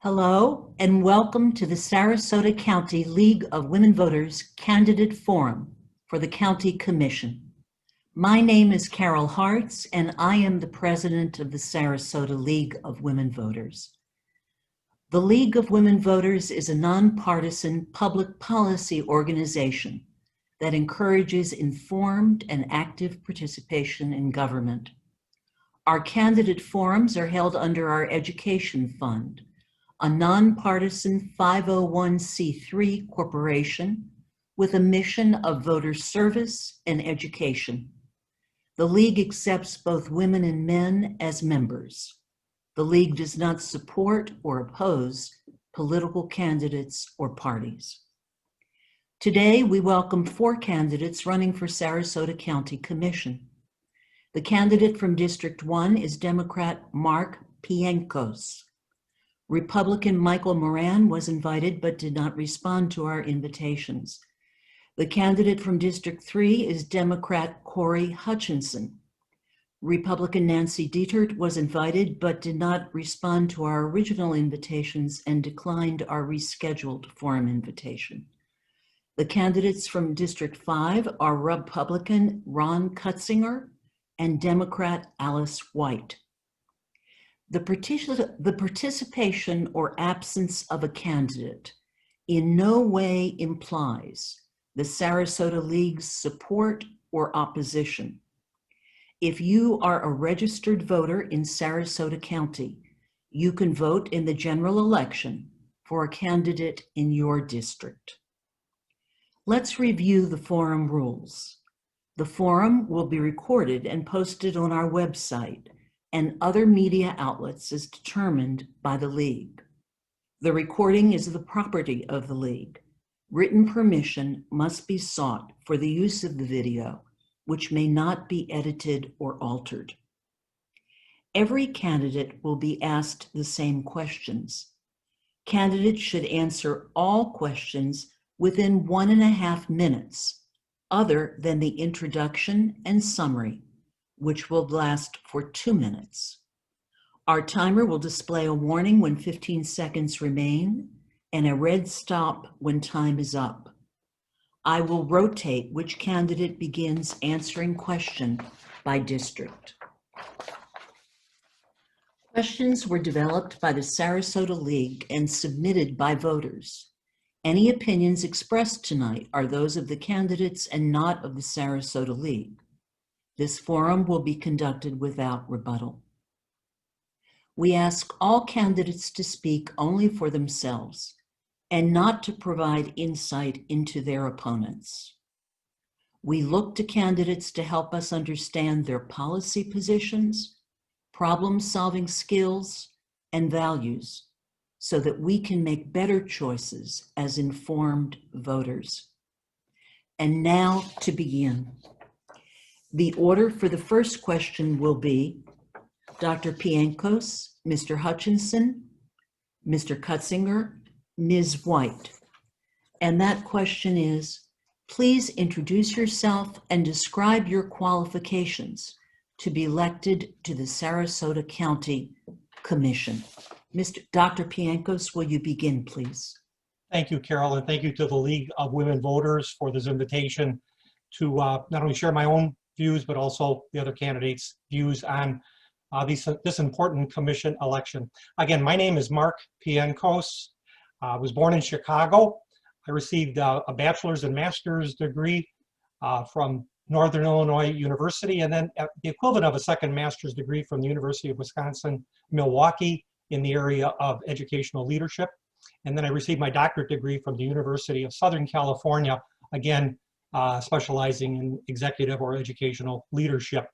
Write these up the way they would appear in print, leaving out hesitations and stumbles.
Hello, and welcome to the Sarasota County League of Women Voters Candidate Forum for the County Commission. My name is Carol Hartz, and I am the president of the Sarasota League of Women Voters. The League of Women Voters is a nonpartisan public policy organization that encourages informed and active participation in government. Our candidate forums are held under our education fund, a nonpartisan 501c3 corporation with a mission of voter service and education. The League accepts both women and men as members. The League does not support or oppose political candidates or parties. Today, we welcome 4 candidates running for Sarasota County Commission. The candidate from District 1 is Democrat Mark Pienkos. Republican Michael Moran was invited but did not respond to our invitations. The candidate from District 3 is Democrat Corey Hutchinson. Republican Nancy Dietert was invited but did not respond to our original invitations and declined our rescheduled forum invitation. The candidates from District 5 are Republican Ron Kutzinger and Democrat Alice White. The participation or absence of a candidate in no way implies the Sarasota League's support or opposition. If you are a registered voter in Sarasota County, you can vote in the general election for a candidate in your district. Let's review the forum rules. The forum will be recorded and posted on our website and other media outlets as determined by the League. The recording is the property of the League. Written permission must be sought for the use of the video, which may not be edited or altered. Every candidate will be asked the same questions. Candidates should answer all questions within 1.5 minutes, other than the introduction and summary, which will last for 2 minutes. Our timer will display a warning when 15 seconds remain and a red stop when time is up. I will rotate which candidate begins answering question by district. Questions were developed by the Sarasota League and submitted by voters. Any opinions expressed tonight are those of the candidates and not of the Sarasota League. This forum will be conducted without rebuttal. We ask all candidates to speak only for themselves and not to provide insight into their opponents. We look to candidates to help us understand their policy positions, problem-solving skills, and values so that we can make better choices as informed voters. And now to begin. The order for the first question will be Dr. Pienkos, Mr. Hutchinson, Mr. Kutzinger, Ms. White. And that question is, please introduce yourself and describe your qualifications to be elected to the Sarasota County Commission. Dr. Pienkos, will you begin, please? Thank you, Carol, and thank you to the League of Women Voters for this invitation to not only share my own views, but also the other candidates' views on this important commission election. Again, my name is Mark Pienkos. I was born in Chicago. I received a bachelor's and master's degree from Northern Illinois University, and then the equivalent of a second master's degree from the University of Wisconsin-Milwaukee in the area of educational leadership. And then I received my doctorate degree from the University of Southern California, again, specializing in executive or educational leadership.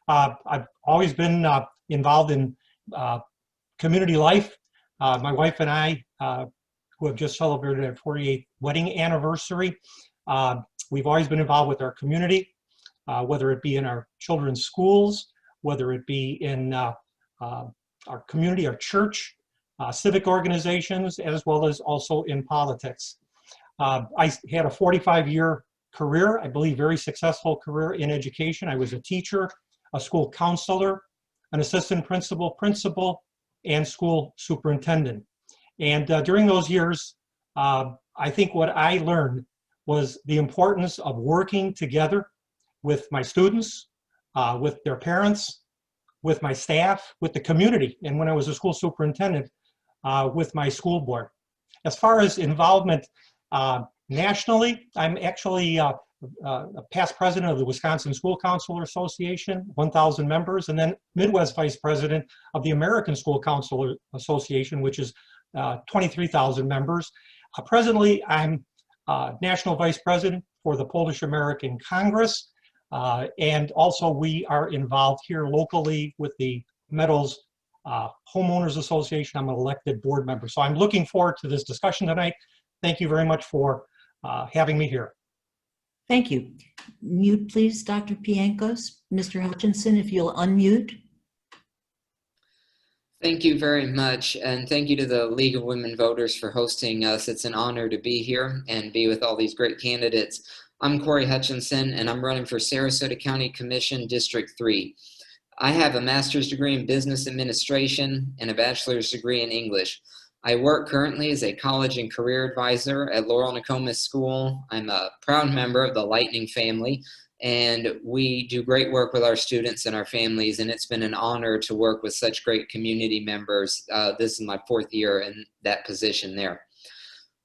I've always been involved in community life. My wife and I, who have just celebrated our 48th wedding anniversary, we've always been involved with our community, whether it be in our children's schools, whether it be in our community, our church, civic organizations, as well as also in politics. I had a 45-year career, I believe very successful career in education. I was a teacher, a school counselor, an assistant principal, and school superintendent. And during those years, I think what I learned was the importance of working together with my students, with their parents, with my staff, with the community, and when I was a school superintendent, with my school board. As far as involvement nationally, I'm actually a past president of the Wisconsin School Counselor Association, 1,000 members, and then Midwest vice president of the American School Counselor Association, which is 23,000 members. Presently, I'm national vice president for the Polish American Congress, and also we are involved here locally with the Meadows Homeowners Association. I'm an elected board member. So I'm looking forward to this discussion tonight. Thank you very much for having me here. Thank you. Mute, please, Dr. Piankos. Mr. Hutchinson, if you'll unmute. Thank you very much, and thank you to the League of Women Voters for hosting us. It's an honor to be here and be with all these great candidates. I'm Corey Hutchinson, and I'm running for Sarasota County Commission District 3. I have a master's degree in business administration and a bachelor's degree in English. I work currently as a college and career advisor at Laurel Nokomis School. I'm a proud member of the Lightning family, and we do great work with our students and our families, and it's been an honor to work with such great community members. This is my 4th year in that position there.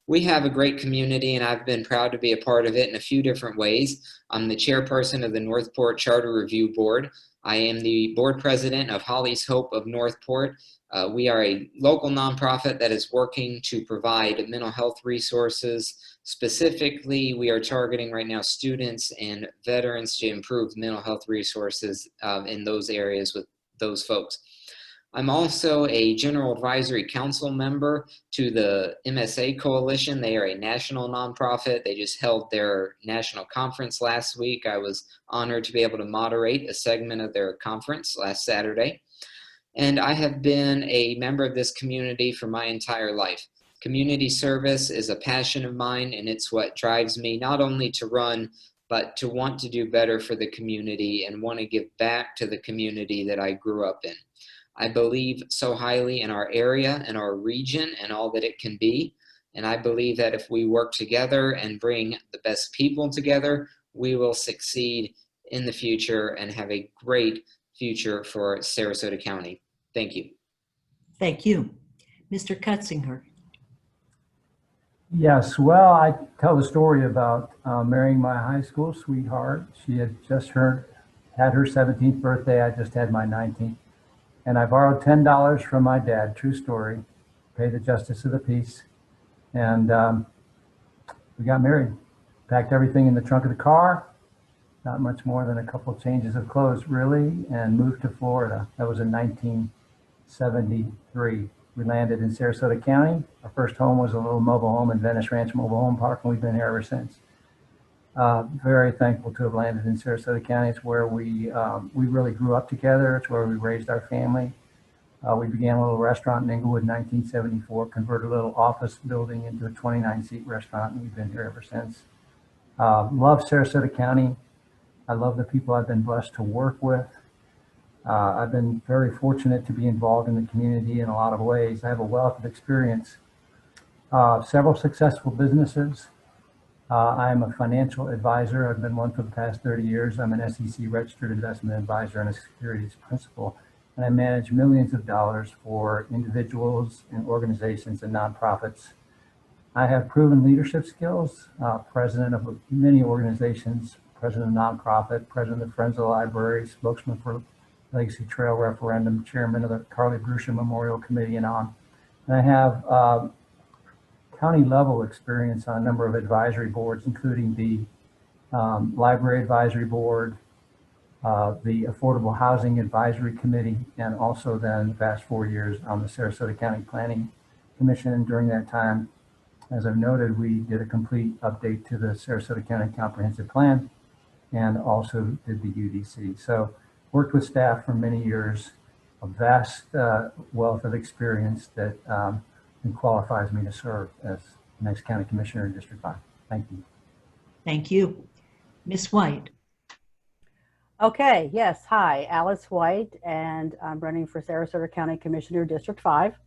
We have a great community, and I've been proud to be a part of it in a few different ways. I'm the chairperson of the Northport Charter Review Board. I am the board president of Holly's Hope of Northport. We are a local nonprofit that is working to provide mental health resources. Specifically, we are targeting right now students and veterans to improve mental health resources in those areas with those folks. I'm also a General Advisory Council member to the MSA Coalition. They are a national nonprofit. They just held their national conference last week. I was honored to be able to moderate a segment of their conference last Saturday. And I have been a member of this community for my entire life. Community service is a passion of mine, and it's what drives me not only to run, but to want to do better for the community and want to give back to the community that I grew up in. I believe so highly in our area and our region and all that it can be. And I believe that if we work together and bring the best people together, we will succeed in the future and have a great future for Sarasota County. Thank you. Thank you. Mr. Kutzinger. Yes, well, I tell the story about marrying my high school sweetheart. She had just had her 17th birthday. I just had my 19th. And I borrowed $10 from my dad, true story, pay the justice of the peace. And we got married, packed everything in the trunk of the car, not much more than a couple of changes of clothes really, and moved to Florida. That was in 1973. We landed in Sarasota County. Our first home was a little mobile home in Venice Ranch Mobile Home Park, and we've been here ever since. Very thankful to have landed in Sarasota County. It's where we really grew up together. It's where we raised our family. We began a little restaurant in Inglewood in 1974, converted a little office building into a 29-seat restaurant, and we've been here ever since. Love Sarasota County. I love the people I've been blessed to work with. I've been very fortunate to be involved in the community in a lot of ways. I have a wealth of experience. Several successful businesses. I'm a financial advisor. I've been one for the past 30 years. I'm an SEC registered investment advisor and a securities principal. And I manage millions of dollars for individuals and organizations and nonprofits. I have proven leadership skills, president of many organizations, president of nonprofit, president of Friends of the Library, spokesman for Legacy Trail Referendum, chairman of the Carly Brusha Memorial Committee, and on. And I have county level experience on a number of advisory boards, including the Library Advisory Board, the Affordable Housing Advisory Committee, and also then the past 4 years on the Sarasota County Planning Commission. And during that time, as I've noted, we did a complete update to the Sarasota County Comprehensive Plan and also did the UDC. So worked with staff for many years, a vast wealth of experience that qualifies me to serve as next county commissioner in District 5. Thank you. Thank you. Ms. White. Okay, yes, hi, Alice White, and I'm running for Sarasota County Commissioner District 5.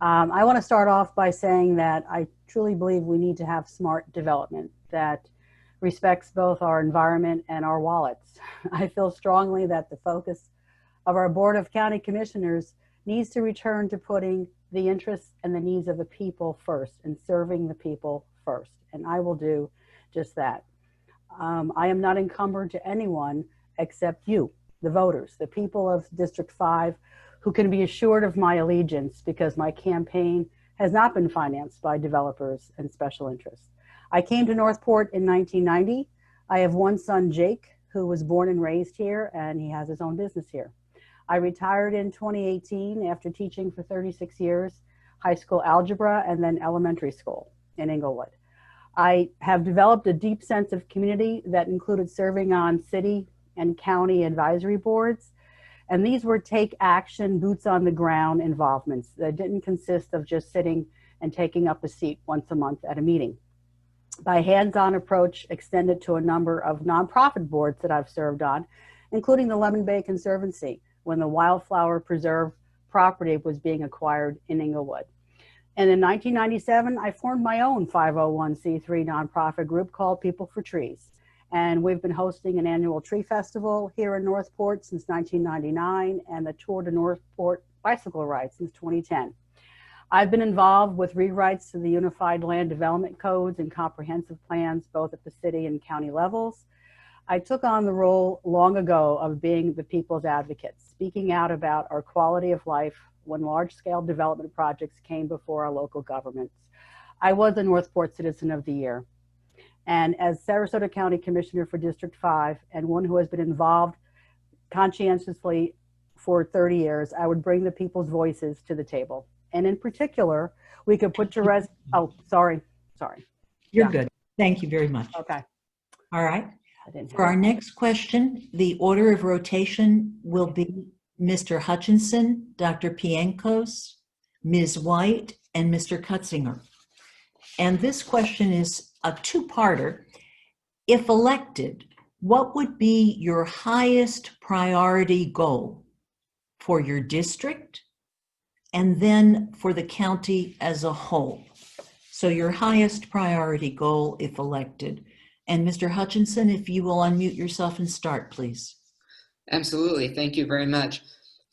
I want to start off by saying that I truly believe we need to have smart development that respects both our environment and our wallets. I feel strongly that the focus of our Board of County Commissioners needs to return to putting the interests and the needs of the people first and serving the people first. And I will do just that. I am not encumbered to anyone except you, the voters, the people of District 5, who can be assured of my allegiance because my campaign has not been financed by developers and special interests. I came to Northport in 1990. I have one son, Jake, who was born and raised here, and he has his own business here. I retired in 2018 after teaching for 36 years, high school algebra, and then elementary school in Inglewood. I have developed a deep sense of community that included serving on city and county advisory boards. And these were take action, boots on the ground involvements that didn't consist of just sitting and taking up a seat once a month at a meeting. My hands-on approach extended to a number of nonprofit boards that I've served on, including the Lemon Bay Conservancy, when the Wildflower Preserve property was being acquired in Inglewood. And in 1997, I formed my own 501c3 nonprofit group called People for Trees. And we've been hosting an annual tree festival here in Northport since 1999 and the Tour de Northport bicycle ride since 2010. I've been involved with rewrites to the Unified Land Development Codes and comprehensive plans, both at the city and county levels. I took on the role long ago of being the people's advocate, speaking out about our quality of life when large-scale development projects came before our local governments. I was a Northport Citizen of the Year. And as Sarasota County Commissioner for District 5 and one who has been involved conscientiously for 30 years, I would bring the people's voices to the table. And in particular, we could put to rest, oh, sorry. You're Yeah. good. Thank you very much. Okay. All right. I didn't For our next question, the order of rotation will be Mr. Hutchinson, Dr. Pienkos, Ms. White, and Mr. Cutzinger. And this question is a two-parter. If elected, what would be your highest priority goal for your district and then for the county as a whole? So your highest priority goal if elected. And Mr. Hutchinson, if you will unmute yourself and start, please. Absolutely. Thank you very much.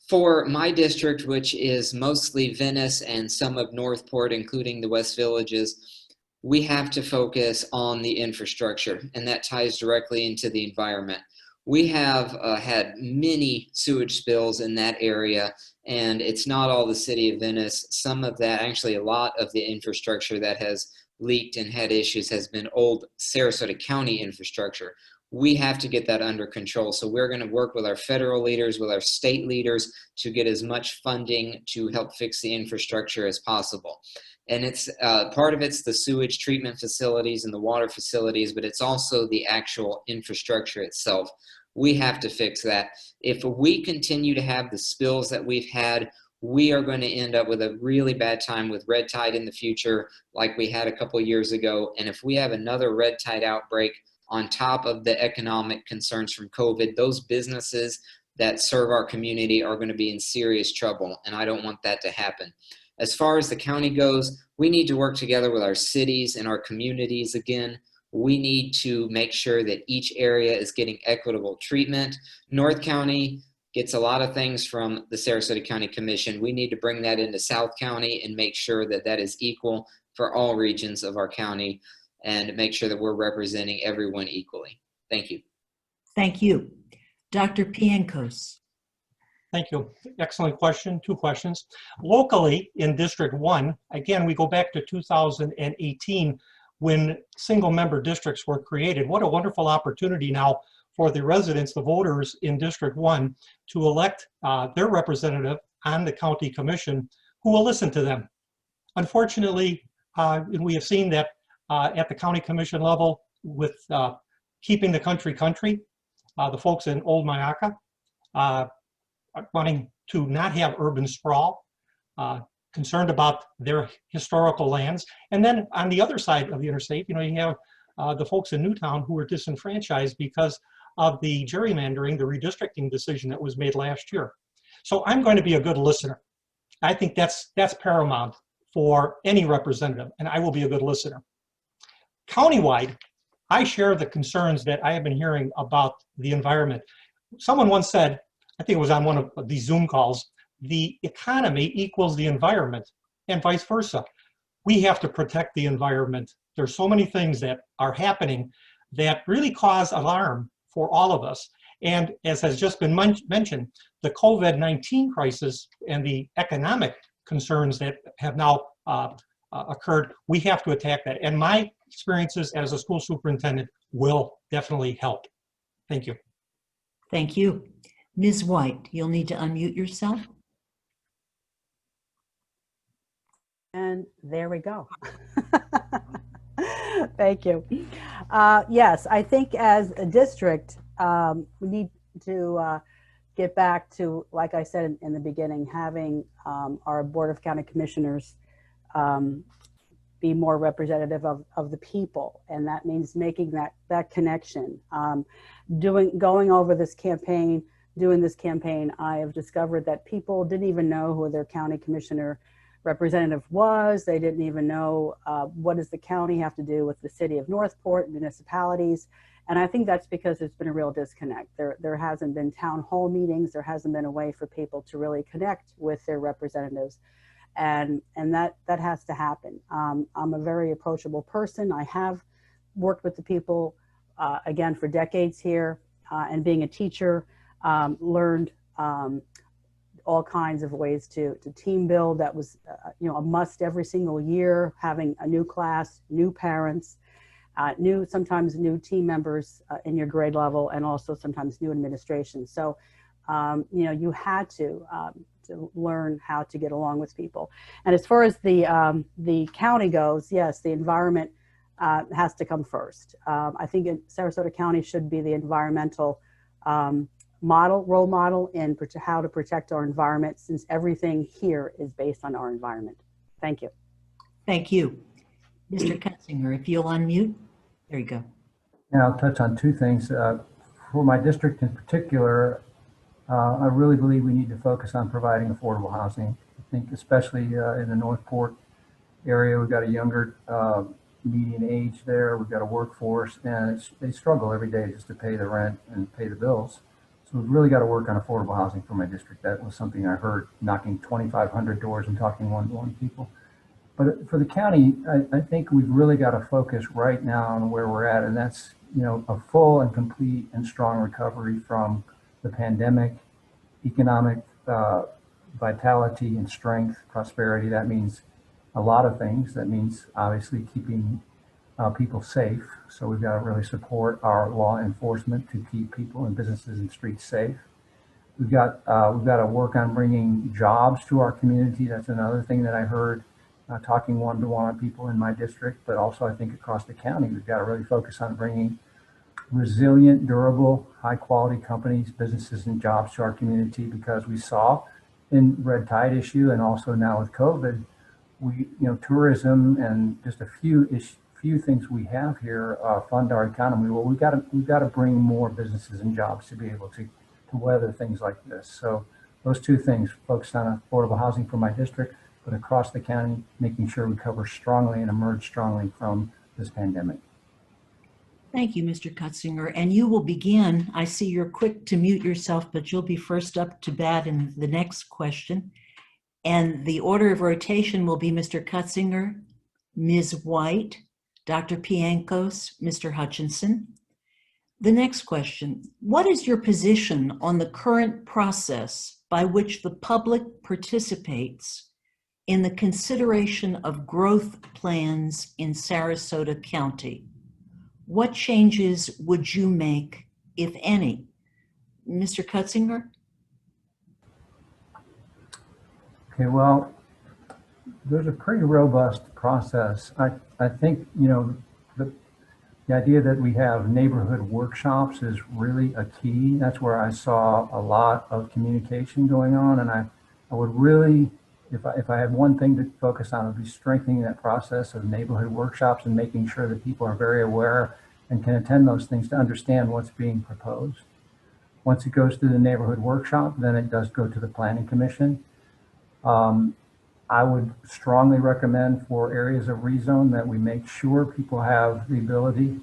For my district, which is mostly Venice and some of Northport, including the West Villages, we have to focus on the infrastructure, and that ties directly into the environment. We have had many sewage spills in that area, and it's not all the city of Venice. Some of that, actually a lot of the infrastructure that has leaked and had issues has been old Sarasota County infrastructure. We have to get that under control. So we're going to work with our federal leaders, with our state leaders to get as much funding to help fix the infrastructure as possible. And it's part of it's the sewage treatment facilities and the water facilities, but it's also the actual infrastructure itself. We have to fix that. If we continue to have the spills that we've had, we are going to end up with a really bad time with red tide in the future, like we had a couple of years ago. And if we have another red tide outbreak on top of the economic concerns from COVID, those businesses that serve our community are going to be in serious trouble. And I don't want that to happen. As far as the county goes, we need to work together with our cities and our communities again. We need to make sure that each area is getting equitable treatment. North County gets a lot of things from the Sarasota County Commission. We need to bring that into South County and make sure that that is equal for all regions of our county and make sure that we're representing everyone equally. Thank you. Thank you. Dr. Pienkos. Thank you. Excellent question. Two questions. Locally in District 1, again, we go back to 2018 when single-member districts were created. What a wonderful opportunity now for the residents, the voters in District 1 to elect their representative on the county commission who will listen to them. Unfortunately, we have seen that at the county commission level with keeping the country, the folks in Old Myakka wanting to not have urban sprawl, concerned about their historical lands. And then on the other side of the interstate, you have the folks in Newtown who were disenfranchised because of the gerrymandering, the redistricting decision that was made last year. So I'm going to be a good listener. I think that's paramount for any representative, and I will be a good listener. Countywide, I share the concerns that I have been hearing about the environment. Someone once said, I think it was on one of these Zoom calls, the economy equals the environment and vice versa. We have to protect the environment. There's so many things that are happening that really cause alarm for all of us. And as has just been mentioned, the COVID-19 crisis and the economic concerns that have now occurred, we have to attack that. And my experiences as a school superintendent will definitely help. Thank you. Thank you. Ms. White, you'll need to unmute yourself. And there we go. Thank you. Yes, I think as a district, we need to get back to, like I said in the beginning, having our Board of County Commissioners be more representative of the people. And that means making that connection. Going over this campaign, doing this campaign, I have discovered that people didn't even know who their county commissioner representative was. They didn't even know what does the county have to do with the city of Northport, municipalities. And I think that's because there's been a real disconnect. There hasn't been town hall meetings. There hasn't been a way for people to really connect with their representatives. And that has to happen. I'm a very approachable person. I have worked with the people, again, for decades here, and being a teacher, learned all kinds of ways to team build. That was a must every single year, having a new class, new parents, sometimes new team members in your grade level, and also sometimes new administration. So you had to learn how to get along with people. And as far as the county goes, yes, the environment has to come first. I think Sarasota County should be the environmental role model in how to protect our environment, since everything here is based on our environment. Thank you. Thank you. Mr. Kutzinger, if you'll unmute. There you go. Now I'll touch on two things. For my district in particular, I really believe we need to focus on providing affordable housing. I think especially in the Northport area, we've got a younger median age there. We've got a workforce, and they struggle every day just to pay the rent and pay the bills. So we've really got to work on affordable housing for my district. That was something I heard knocking 2,500 doors and talking one-to-one people. But for the county, I think we've really got to focus right now on where we're at, and that's a full and complete and strong recovery from the pandemic, economic vitality and strength, prosperity. That means a lot of things. That means obviously keeping people safe. So we've got to really support our law enforcement to keep people and businesses and streets safe. We've got to work on bringing jobs to our community. That's another thing that I heard talking one-to-one people in my district, but also I think across the county, we've got to really focus on bringing resilient, durable, high-quality companies, businesses, and jobs to our community, because we saw in red tide issue and also now with COVID, tourism and just a few things we have here fund our economy. Well, we've got to bring more businesses and jobs to be able to weather things like this. So those two things, focus on affordable housing for my district, but across the county, making sure we cover strongly and emerge strongly from this pandemic. Thank you, Mr. Kutzinger. And you will begin. I see you're quick to mute yourself, but you'll be first up to bat in the next question. And the order of rotation will be Mr. Kutzinger, Ms. White, Dr. Piankos, Mr. Hutchinson. The next question: what is your position on the current process by which the public participates in the consideration of growth plans in Sarasota County? What changes would you make, if any? Mr. Kutzinger? Okay, well, there's a pretty robust process. I think, the idea that we have neighborhood workshops is really a key. That's where I saw a lot of communication going on. And I would really, if I had one thing to focus on, it would be strengthening that process of neighborhood workshops and making sure that people are very aware and can attend those things to understand what's being proposed. Once it goes through the neighborhood workshop, then it does go to the Planning Commission. I would strongly recommend for areas of rezone that we make sure people have the ability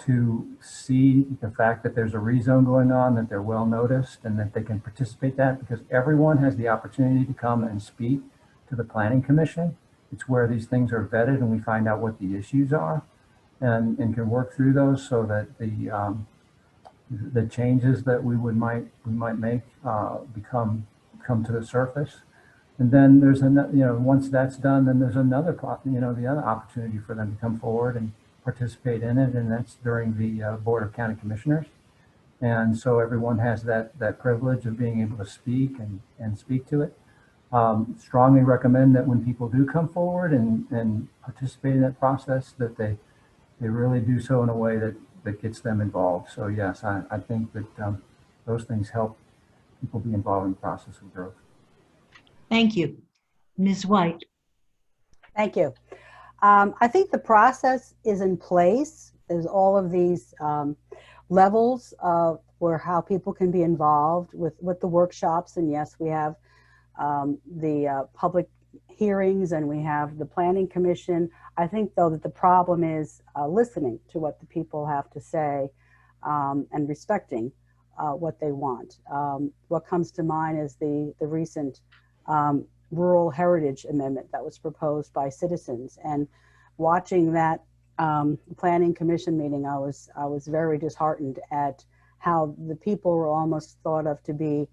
to see the fact that there's a rezone going on, that they're well noticed, and that they can participate in that, because everyone has the opportunity to come and speak to the Planning Commission. It's where these things are vetted and we find out what the issues are and can work through those so that the changes that we might make come to the surface. And then there's another, once that's done, then there's another, the other opportunity for them to come forward and participate in it, and that's during the Board of County Commissioners. And so everyone has that privilege of being able to speak and speak to it. Strongly recommend that when people do come forward and participate in that process, that they really do so in a way that gets them involved. So yes, I think that those things help people be involved in the process of growth. Thank you. Ms. White. Thank you. I think the process is in place. There's all of these levels of how people can be involved with the workshops. And yes, we have the public hearings and we have the Planning Commission. I think, though, that the problem is listening to what the people have to say and respecting what they want. What comes to mind is the recent Rural Heritage Amendment that was proposed by citizens. And watching that Planning Commission meeting, I was very disheartened at how the people were almost thought of to be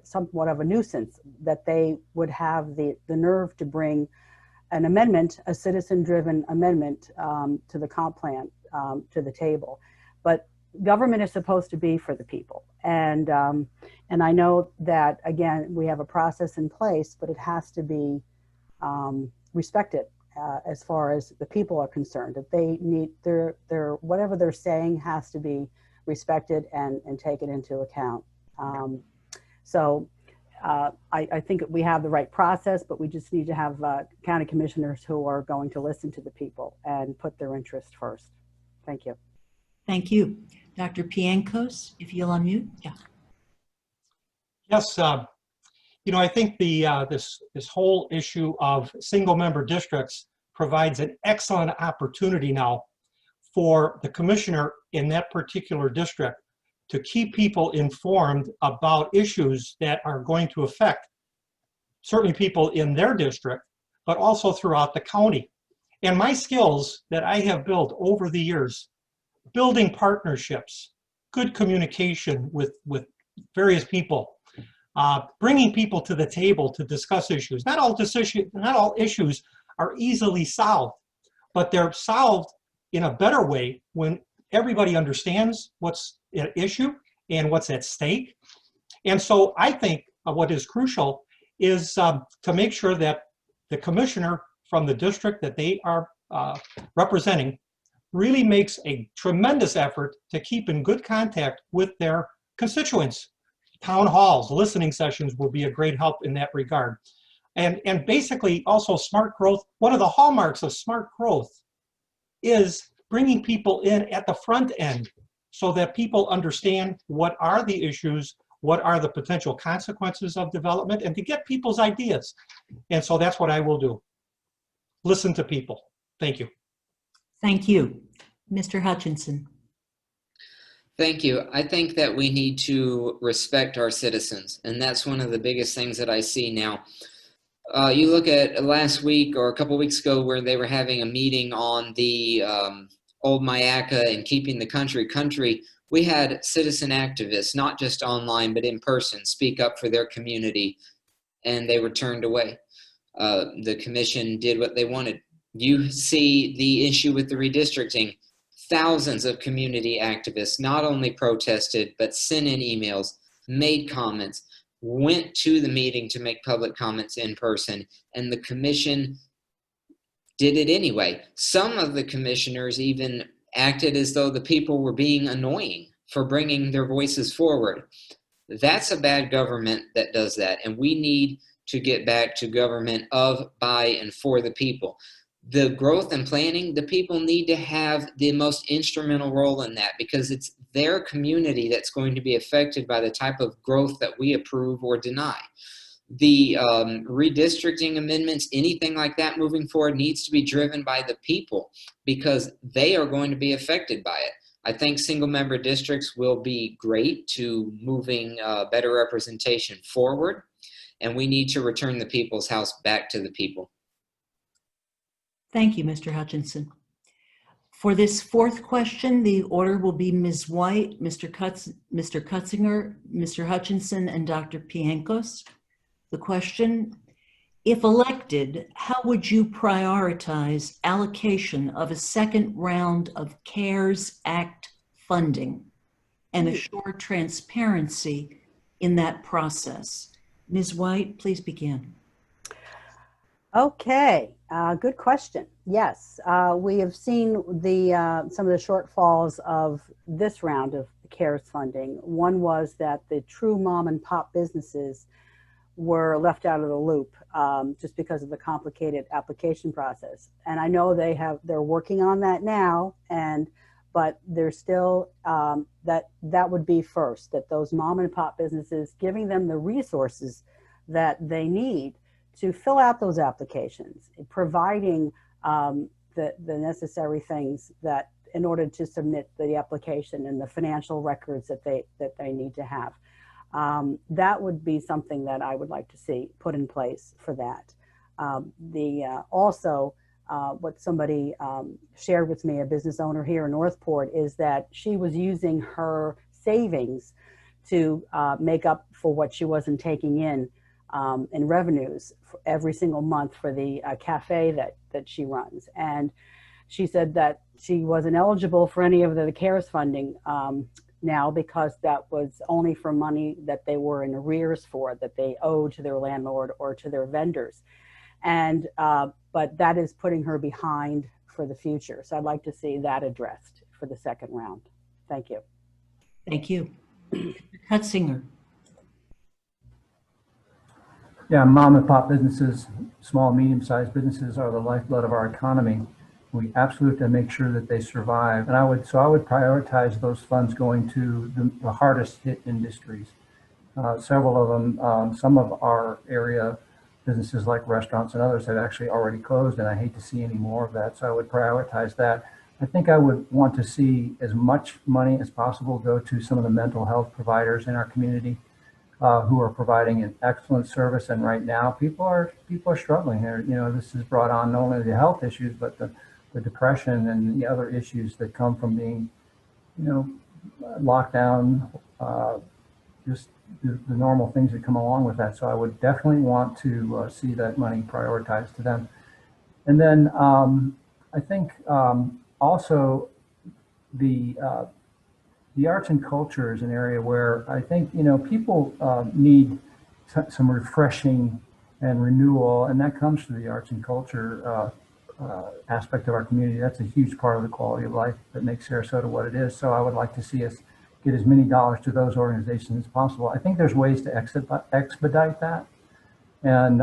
somewhat of a nuisance, that they would have the nerve to bring an amendment, a citizen-driven amendment to the comp plan to the table. But government is supposed to be for the people. And I know that, again, we have a process in place, but it has to be respected as far as the people are concerned, that they need their whatever they're saying has to be respected and taken into account. So I think we have the right process, but we just need to have county commissioners who are going to listen to the people and put their interest first. Thank you. Thank you. Dr. Piankos, if you'll unmute. Yeah. Yes, I think this whole issue of single-member districts provides an excellent opportunity now for the commissioner in that particular district to keep people informed about issues that are going to affect certainly people in their district, but also throughout the county. And my skills that I have built over the years, building partnerships, good communication with various people, bringing people to the table to discuss issues. Not all issues are easily solved, but they're solved in a better way when everybody understands what's at issue and what's at stake. And so I think what is crucial is to make sure that the commissioner from the district that they are representing really makes a tremendous effort to keep in good contact with their constituents. Town halls, listening sessions will be a great help in that regard. And basically also smart growth. One of the hallmarks of smart growth is bringing people in at the front end so that people understand what are the issues, what are the potential consequences of development, and to get people's ideas. And so that's what I will do. Listen to people. Thank you. Thank you. Mr. Hutchinson. Thank you. I think that we need to respect our citizens, and that's one of the biggest things that I see now. You look at last week or a couple weeks ago where they were having a meeting on the old Myakka and keeping the country. We had citizen activists, not just online, but in person, speak up for their community, and they were turned away. The commission did what they wanted. You see the issue with the redistricting. Thousands of community activists not only protested, but sent in emails, made comments, went to the meeting to make public comments in person, and the commission did it anyway. Some of the commissioners even acted as though the people were being annoying for bringing their voices forward. That's a bad government that does that, and we need to get back to government of, by, and for the people. The growth and planning, the people need to have the most instrumental role in that, because it's their community that's going to be affected by the type of growth that we approve or deny. The redistricting amendments, anything like that moving forward needs to be driven by the people because they are going to be affected by it. I think single member districts will be great to moving better representation forward, and we need to return the people's house back to the people. Thank you, Mr. Hutchinson. For this fourth question, the order will be Ms. White, Mr. Cutzinger, Mr. Hutchinson, and Dr. Piankos. The question, if elected, how would you prioritize allocation of a second round of CARES Act funding and assure transparency in that process? Ms. White, please begin. Okay, good question. Yes, we have seen some of the shortfalls of this round of CARES funding. One was that the true mom and pop businesses were left out of the loop just because of the complicated application process. And I know they're working on that now, but there's still that would be first, that those mom and pop businesses, giving them the resources that they need to fill out those applications, providing the necessary things that in order to submit the application and the financial records that they need to have. That would be something that I would like to see put in place for that. Also, what somebody shared with me, a business owner here in Northport, is that she was using her savings to make up for what she wasn't taking in revenues for every single month for the cafe that she runs. And she said that she wasn't eligible for any of the CARES funding now because that was only for money that they were in arrears for, that they owed to their landlord or to their vendors. And but that is putting her behind for the future. So I'd like to see that addressed for the second round. Thank you. Thank you. Hutzinger. Yeah, mom and pop businesses, small, medium-sized businesses are the lifeblood of our economy. We absolutely have to make sure that they survive. And I would prioritize those funds going to the hardest hit industries. Several of them, some of our area businesses like restaurants and others have actually already closed, and I hate to see any more of that. So I would prioritize that. I think I would want to see as much money as possible go to some of the mental health providers in our community who are providing an excellent service. And right now, people are struggling here. You know, this has brought on not only the health issues, but the depression and the other issues that come from being, you know, locked down, just the normal things that come along with that. So I would definitely want to see that money prioritized to them. And then I think also the arts and culture is an area where I think, you know, people need some refreshing and renewal, and that comes through the arts and culture aspect of our community. That's a huge part of the quality of life that makes Sarasota what it is. So I would like to see us get as many dollars to those organizations as possible. I think there's ways to expedite that. And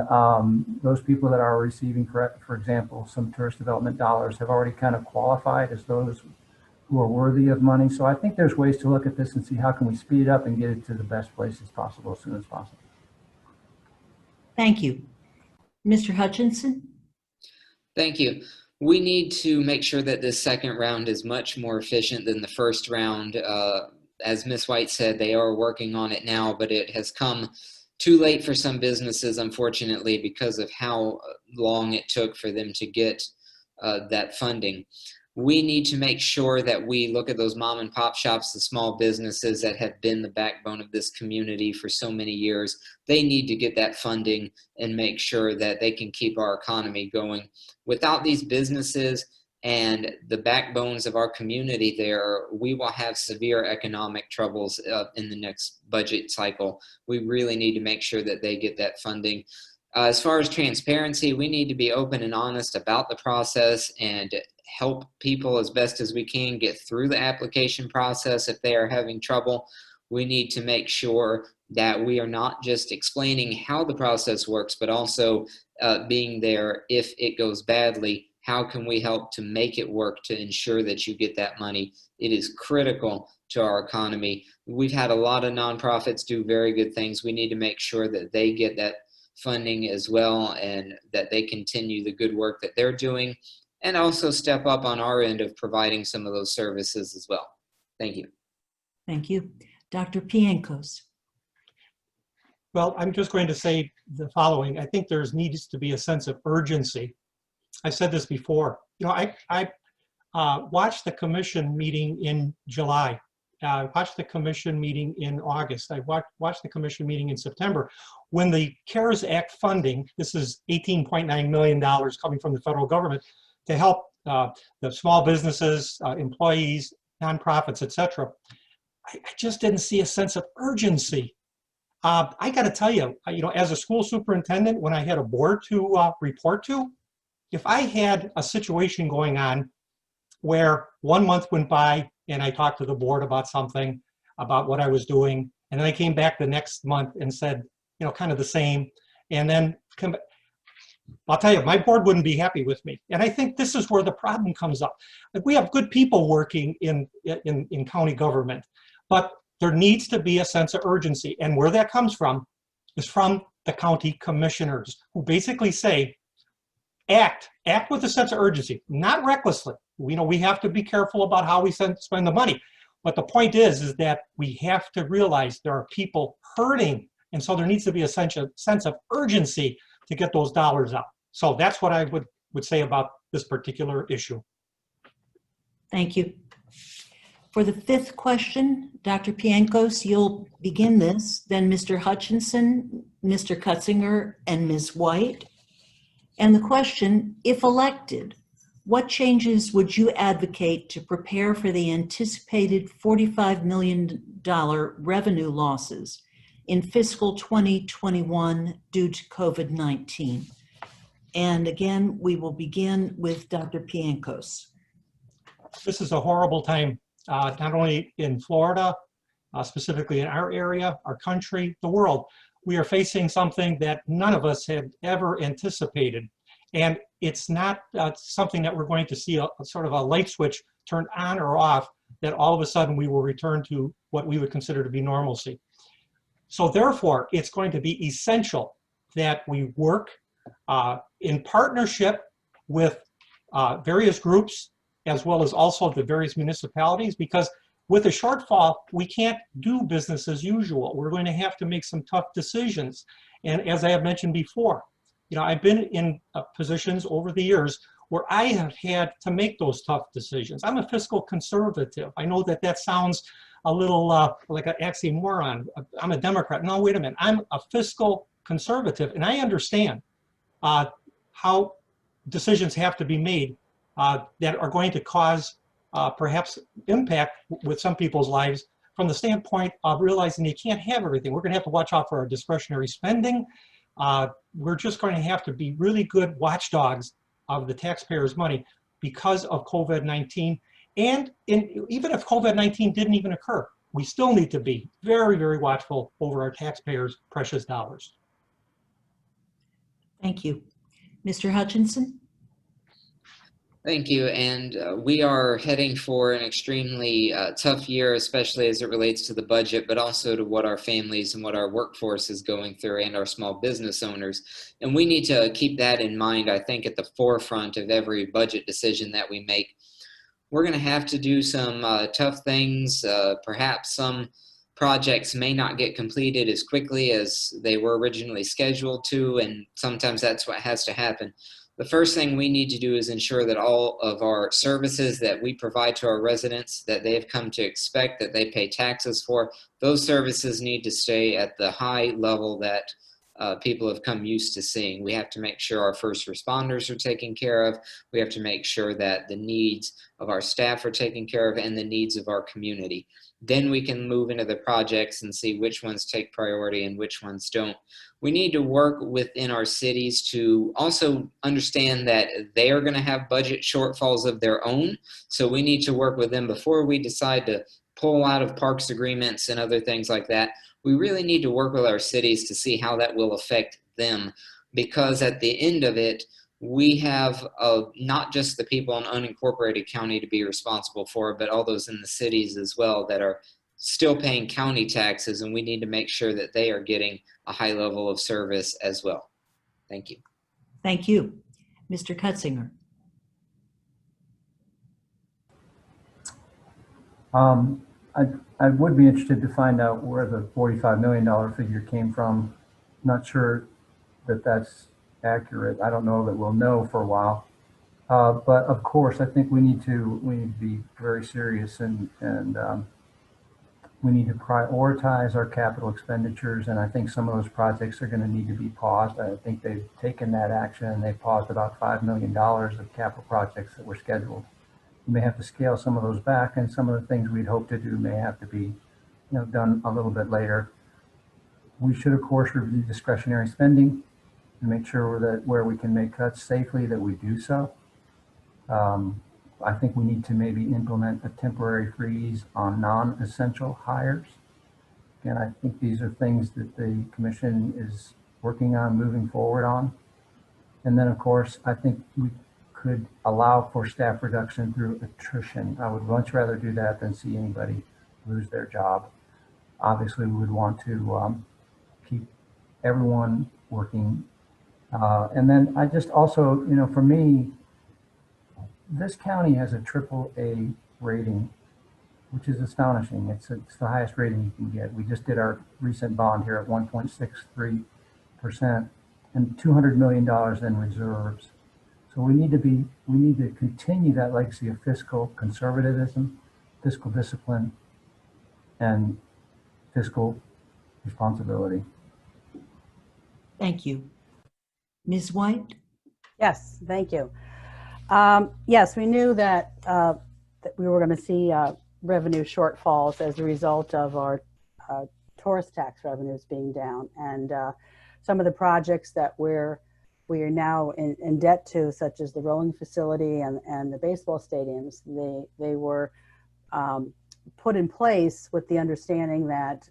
those people that are receiving, for example, some tourist development dollars have already kind of qualified as those who are worthy of money. So I think there's ways to look at this and see how can we speed it up and get it to the best places possible as soon as possible. Thank you. Mr. Hutchinson? Thank you. We need to make sure that this second round is much more efficient than the first round. As Ms. White said, they are working on it now, but it has come too late for some businesses, unfortunately, because of how long it took for them to get that funding. We need to make sure that we look at those mom and pop shops, the small businesses that have been the backbone of this community for so many years. They need to get that funding and make sure that they can keep our economy going. Without these businesses and the backbones of our community there, we will have severe economic troubles in the next budget cycle. We really need to make sure that they get that funding. As far as transparency, we need to be open and honest about the process and help people as best as we can get through the application process if they are having trouble. We need to make sure that we are not just explaining how the process works, but also being there if it goes badly. How can we help to make it work to ensure that you get that money? It is critical to our economy. We've had a lot of nonprofits do very good things. We need to make sure that they get that funding as well, and that they continue the good work that they're doing, and also step up on our end of providing some of those services as well. Thank you. Thank you. Dr. Piankos. Well, I'm just going to say the following. I think there needs to be a sense of urgency. I said this before. You know, I watched the commission meeting in July. I watched the commission meeting in August. I watched the commission meeting in September. When the CARES Act funding, this is $18.9 million coming from the federal government to help the small businesses, employees, nonprofits, et cetera. I just didn't see a sense of urgency. I got to tell you, as a school superintendent, when I had a board to report to, if I had a situation going on where 1 month went by and I talked to the board about something, about what I was doing, and then I came back the next month and said, kind of the same, and then I'll tell you, my board wouldn't be happy with me. And I think this is where the problem comes up. Like, we have good people working in county government, but there needs to be a sense of urgency. And where that comes from is from the county commissioners, who basically say, act with a sense of urgency, not recklessly. We have to be careful about how we spend the money. But the point is that we have to realize there are people hurting. And so there needs to be a sense of urgency to get those dollars out. So that's what I would say about this particular issue. Thank you. For the fifth question, Dr. Piankos, you'll begin this, then Mr. Hutchinson, Mr. Cutzinger, and Ms. White. And the question, if elected, what changes would you advocate to prepare for the anticipated $45 million revenue losses in fiscal 2021 due to COVID-19? And again, we will begin with Dr. Piankos. This is a horrible time, not only in Florida, specifically in our area, our country, the world. We are facing something that none of us had ever anticipated. And it's not something that we're going to see a sort of a light switch turned on or off, that all of a sudden we will return to what we would consider to be normalcy. So therefore, it's going to be essential that we work in partnership with various groups, as well as also the various municipalities, because with a shortfall, we can't do business as usual. We're going to have to make some tough decisions. And as I have mentioned before, I've been in positions over the years where I have had to make those tough decisions. I'm a fiscal conservative. I know that sounds a little like an oxymoron. I'm a Democrat. No, wait a minute. I'm a fiscal conservative, and I understand how decisions have to be made that are going to cause perhaps impact with some people's lives from the standpoint of realizing you can't have everything. We're going to have to watch out for our discretionary spending. We're just going to have to be really good watchdogs of the taxpayers' money because of COVID-19. And even if COVID-19 didn't even occur, we still need to be very, very watchful over our taxpayers' precious dollars. Thank you. Mr. Hutchinson? Thank you. And we are heading for an extremely tough year, especially as it relates to the budget, but also to what our families and what our workforce is going through, and our small business owners. And we need to keep that in mind, I think, at the forefront of every budget decision that we make. We're going to have to do some tough things. Perhaps some projects may not get completed as quickly as they were originally scheduled to, and sometimes that's what has to happen. The first thing we need to do is ensure that all of our services that we provide to our residents, that they've come to expect, that they pay taxes for, those services need to stay at the high level that people have come used to seeing. We have to make sure our first responders are taken care of. We have to make sure that the needs of our staff are taken care of, and the needs of our community. Then we can move into the projects and see which ones take priority and which ones don't. We need to work within our cities to also understand that they are going to have budget shortfalls of their own. So we need to work with them before we decide to pull out of parks agreements and other things like that. We really need to work with our cities to see how that will affect them, because at the end of it, we have not just the people in unincorporated county to be responsible for, but all those in the cities as well that are still paying county taxes, and we need to make sure that they are getting a high level of service as well. Thank you. Thank you. Mr. Cutzinger. I would be interested to find out where the $45 million figure came from. Not sure that that's accurate. I don't know that we'll know for a while. But of course, I think we need to be very serious and we need to prioritize our capital expenditures. And I think some of those projects are going to need to be paused. I think they've taken that action and they paused about $5 million of capital projects that were scheduled. We may have to scale some of those back, and some of the things we'd hope to do may have to be, done a little bit later. We should, of course, review discretionary spending and make sure that where we can make cuts safely, that we do so. I think we need to maybe implement a temporary freeze on non-essential hires. And I think these are things that the commission is working on moving forward on. And then, of course, I think we could allow for staff reduction through attrition. I would much rather do that than see anybody lose their job. Obviously, we would want to keep everyone working. And then I just also, for me, this county has a AAA rating, which is astonishing. It's the highest rating you can get. We just did our recent bond here at 1.63% and $200 million in reserves. So we need to continue that legacy of fiscal conservatism, fiscal discipline, and fiscal responsibility. Thank you. Ms. White? Yes, thank you. Yes, we knew that we were going to see revenue shortfalls as a result of our tourist tax revenues being down, and some of the projects that we are now in debt to, such as the rowing facility and the baseball stadiums, they were put in place with the understanding that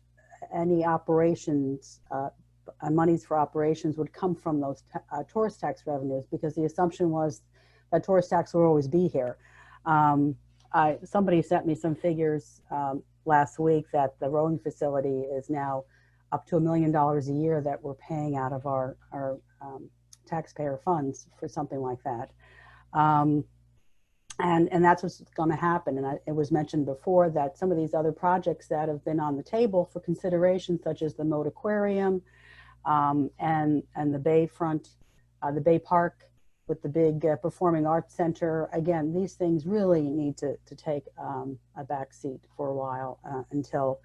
any operations, monies for operations would come from those tourist tax revenues, because the assumption was that tourist tax will always be here. Somebody sent me some figures last week that the rowing facility is now up to $1 million a year that we're paying out of our taxpayer funds for something like that. And that's what's going to happen. And it was mentioned before that some of these other projects that have been on the table for consideration, such as the Moat Aquarium and the Bayfront, the Bay Park with the big performing arts center. Again, these things really need to take a back seat for a while until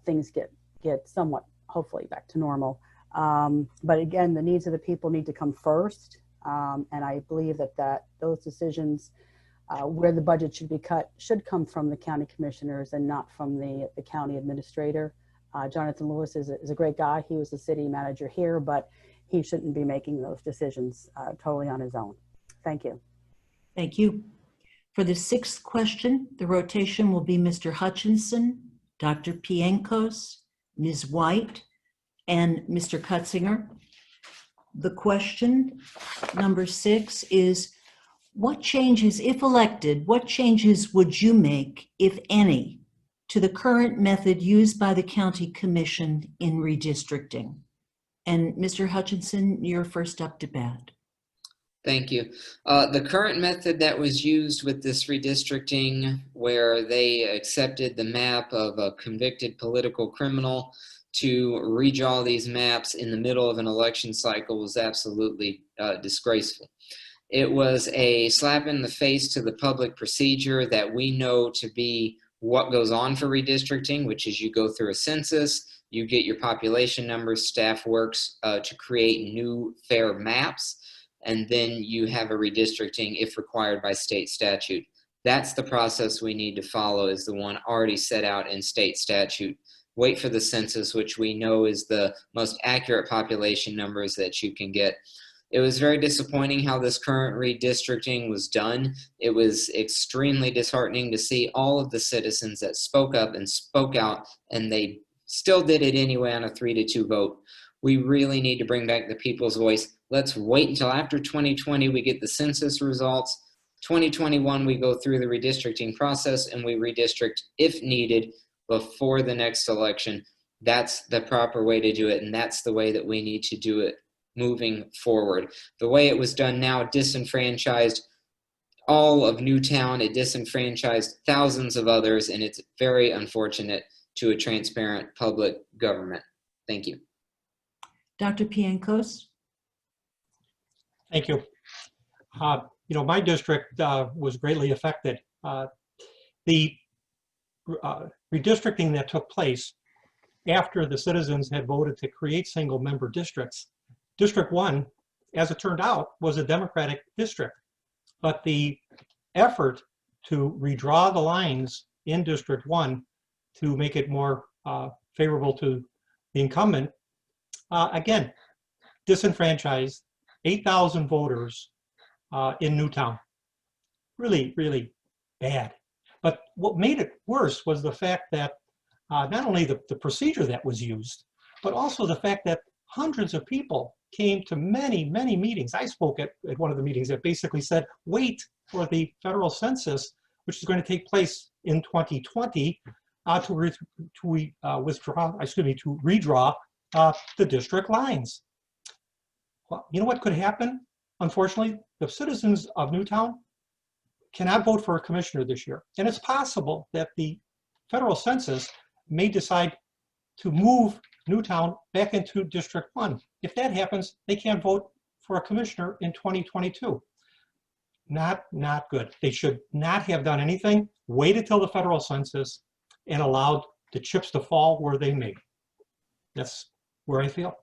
things get somewhat, hopefully, back to normal. But again, the needs of the people need to come first. And I believe that those decisions where the budget should be cut should come from the county commissioners and not from the county administrator. Jonathan Lewis is a great guy. He was the city manager here, but he shouldn't be making those decisions totally on his own. Thank you. Thank you. For the sixth question, the rotation will be Mr. Hutchinson, Dr. Pienkos, Ms. White, and Mr. Cutzinger. The question, number 6, is what changes, if elected, what changes would you make, if any, to the current method used by the County Commission in redistricting? And Mr. Hutchinson, you're first up to bat. Thank you. The current method that was used with this redistricting, where they accepted the map of a convicted political criminal to redraw these maps in the middle of an election cycle, was absolutely disgraceful. It was a slap in the face to the public procedure that we know to be what goes on for redistricting, which is you go through a census, you get your population numbers, staff works to create new fair maps, and then you have a redistricting if required by state statute. That's the process we need to follow, is the one already set out in state statute. Wait for the census, which we know is the most accurate population numbers that you can get. It was very disappointing how this current redistricting was done. It was extremely disheartening to see all of the citizens that spoke up and spoke out, and they still did it anyway on a 3-2 vote. We really need to bring back the people's voice. Let's wait until after 2020 we get the census results. 2021 we go through the redistricting process and we redistrict if needed. before the next election. That's the proper way to do it, and that's the way that we need to do it moving forward. The way it was done now disenfranchised all of Newtown, it disenfranchised thousands of others, and it's very unfortunate to a transparent public government. Thank you. Dr. Piankos? Thank you. My district was greatly affected. The redistricting that took place after the citizens had voted to create single-member districts, District 1, as it turned out, was a Democratic district. But the effort to redraw the lines in District 1 to make it more favorable to the incumbent, again, disenfranchised 8,000 voters in Newtown. Really, really bad. But what made it worse was the fact that not only the procedure that was used, but also the fact that hundreds of people came to many, many meetings. I spoke at one of the meetings that basically said, wait for the federal census, which is going to take place in 2020, to redraw the district lines. Well, you know what could happen? Unfortunately, the citizens of Newtown cannot vote for a commissioner this year. And it's possible that the federal census may decide to move Newtown back into District 1. If that happens, they can't vote for a commissioner in 2022. Not good. They should not have done anything. Wait until the federal census and allowed the chips to fall where they may. That's where I feel.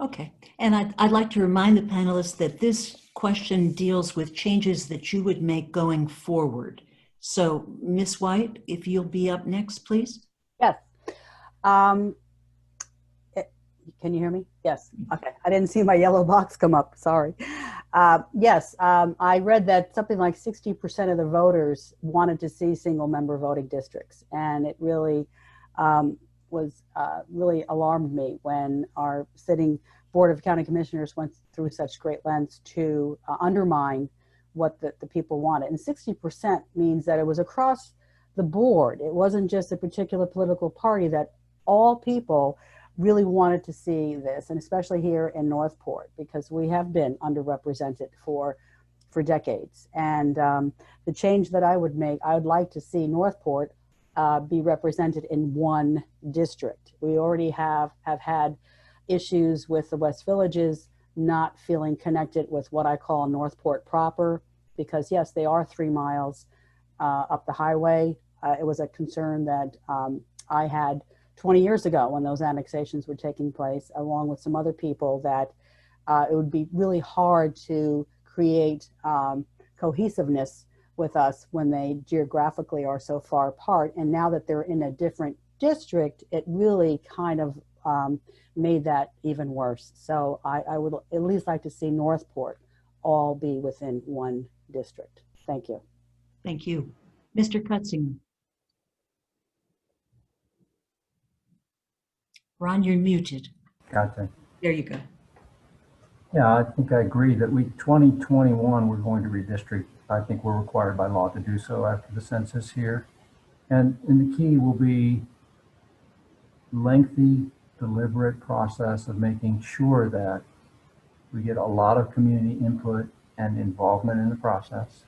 Okay, and I'd like to remind the panelists that this question deals with changes that you would make going forward. So, Ms. White, if you'll be up next, please. Yes. Can you hear me? Yes. Okay. I didn't see my yellow box come up. Sorry. Yes. I read that something like 60% of the voters wanted to see single member voting districts. And it really really alarmed me when our sitting Board of County Commissioners went through such great lengths to undermine what the people wanted. And 60% means that it was across the board. It wasn't just a particular political party, that all people really wanted to see this, and especially here in Northport, because we have been underrepresented for decades. And the change that I would make, I would like to see Northport be represented in one district. We already have had issues with the West Villages not feeling connected with what I call Northport proper, because yes, they are 3 miles up the highway. It was a concern that I had 20 years ago when those annexations were taking place, along with some other people, that it would be really hard to create cohesiveness with us when they geographically are so far apart. And now that they're in a different district, it really kind of made that even worse. So I would at least like to see Northport all be within one district. Thank you. Thank you. Mr. Cutzinger. Ron, you're muted. Gotcha. There you go. Yeah, I think I agree that 2021, we're going to redistrict. I think we're required by law to do so after the census here. And the key will be lengthy, deliberate process of making sure that we get a lot of community input and involvement in the process,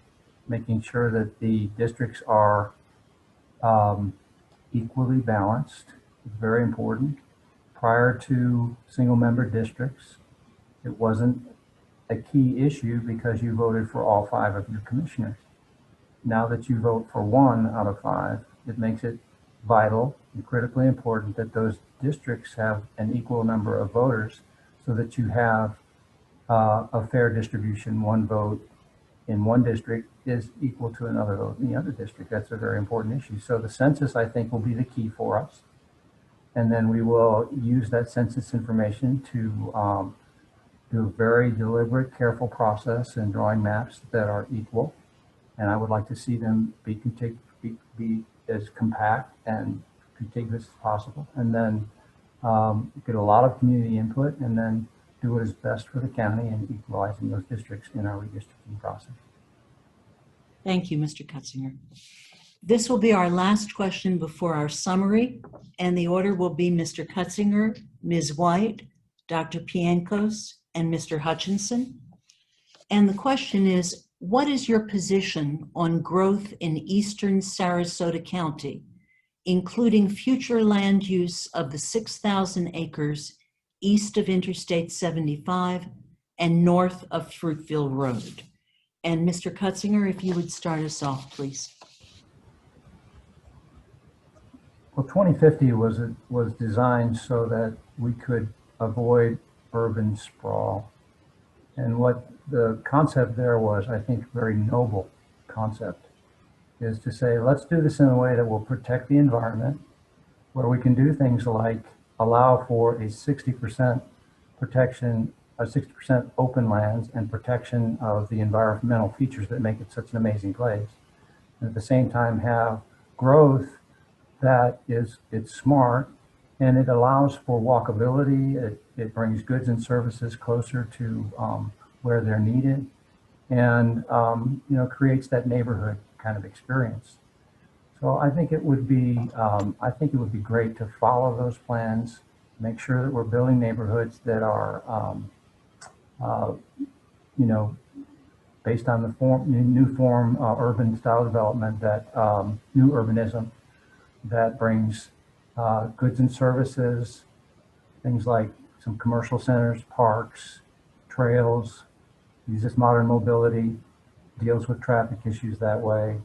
making sure that the districts are equally balanced. It's very important. Prior to single member districts, it wasn't a key issue because you voted for all 5 of your commissioners. Now that you vote for 1 out of 5, it makes it vital and critically important that those districts have an equal number of voters so that you have a fair distribution. 1 vote in one district is equal to another vote in the other district. That's a very important issue. So the census, I think, will be the key for us. And then we will use that census information to do a very deliberate, careful process in drawing maps that are equal. And I would like to see them be as compact and contiguous as possible. And then get a lot of community input, and then do what is best for the county in equalizing those districts in our redistricting process. Thank you, Mr. Cutzinger. This will be our last question before our summary, and the order will be Mr. Cutzinger, Ms. White, Dr. Piankos, and Mr. Hutchinson. And the question is, what is your position on growth in eastern Sarasota County, including future land use of the 6,000 acres east of Interstate 75 and north of Fruitville Road? And Mr. Cutzinger, if you would start us off, please. Well, 2050 was designed so that we could avoid urban sprawl. And what the concept there was, I think, very noble concept, is to say, let's do this in a way that will protect the environment, where we can do things like allow for a 60% protection, a 60% open lands and protection of the environmental features that make it such an amazing place. And at the same time have growth that it's smart, and it allows for walkability. It brings goods and services closer to where they're needed, and creates that neighborhood kind of experience. So I think it would be great to follow those plans, make sure that we're building neighborhoods that are based on the new form urban style development, that new urbanism that brings goods and services, things like some commercial centers, parks, trails, uses modern mobility, deals with traffic issues that way,